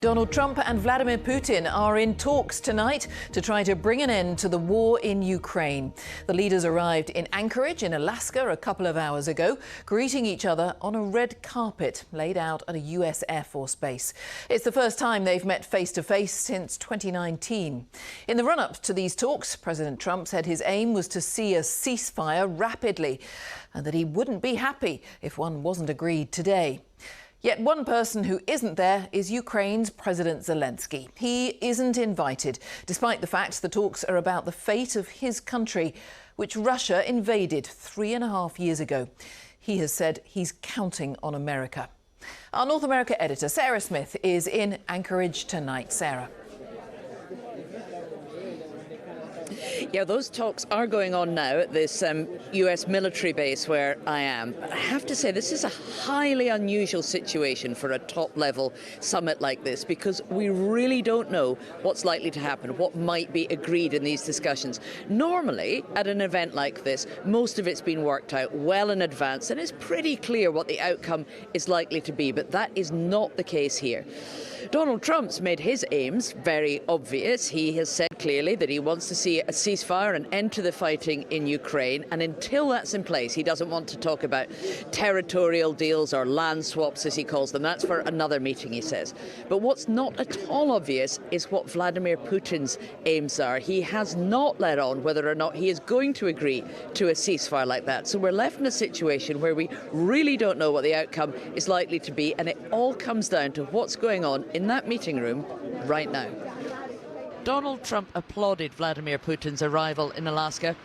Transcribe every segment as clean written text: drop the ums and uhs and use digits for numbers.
Donald Trump and Vladimir Putin are in talks tonight to try to bring an end to the war in Ukraine. The leaders arrived in Anchorage in Alaska a couple of hours ago, greeting each other on a red carpet laid out at a US Air Force base. It's the first time they've met face-to-face since 2019. In the run-up to these talks, President Trump said his aim was to see a ceasefire rapidly and that he wouldn't be happy if one wasn't agreed today. Yet one person who isn't there is Ukraine's President Zelensky. He isn't invited, despite the fact the talks are about the fate of his country, which Russia invaded 3.5 years ago. He has said he's counting on America. Our North America editor, Sarah Smith, is in Anchorage tonight. Sarah. Yeah, those talks are going on now at this US military base where I am. I have to say, this is a highly unusual situation for a top-level summit like this, because we really don't know what's likely to happen, what might be agreed in these discussions. Normally, at an event like this, most of it's been worked out well in advance, and it's pretty clear what the outcome is likely to be, but that is not the case here. Donald Trump's made his aims very obvious. He has said clearly that he wants to see a ceasefire, an end to the fighting in Ukraine, and until that's in place, he doesn't want to talk about territorial deals or land swaps, as he calls them. That's for another meeting, he says. But what's not at all obvious is what Vladimir Putin's aims are. He has not let on whether or not he is going to agree to a ceasefire like that. So we're left in a situation where we really don't know what the outcome is likely to be, and it all comes down to what's going on in that meeting room right now. Donald Trump applauded Vladimir Putin's arrival in Alaska.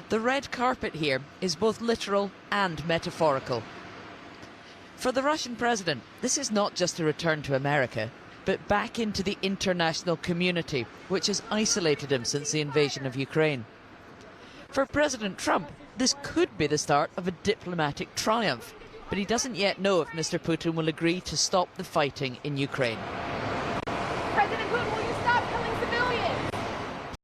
The red carpet here is both literal and metaphorical. For the Russian president, this is not just a return to America, but back into the international community, which has isolated him since the invasion of Ukraine. For President Trump, this could be the start of a diplomatic triumph, but he doesn't yet know if Mr. Putin will agree to stop the fighting in Ukraine.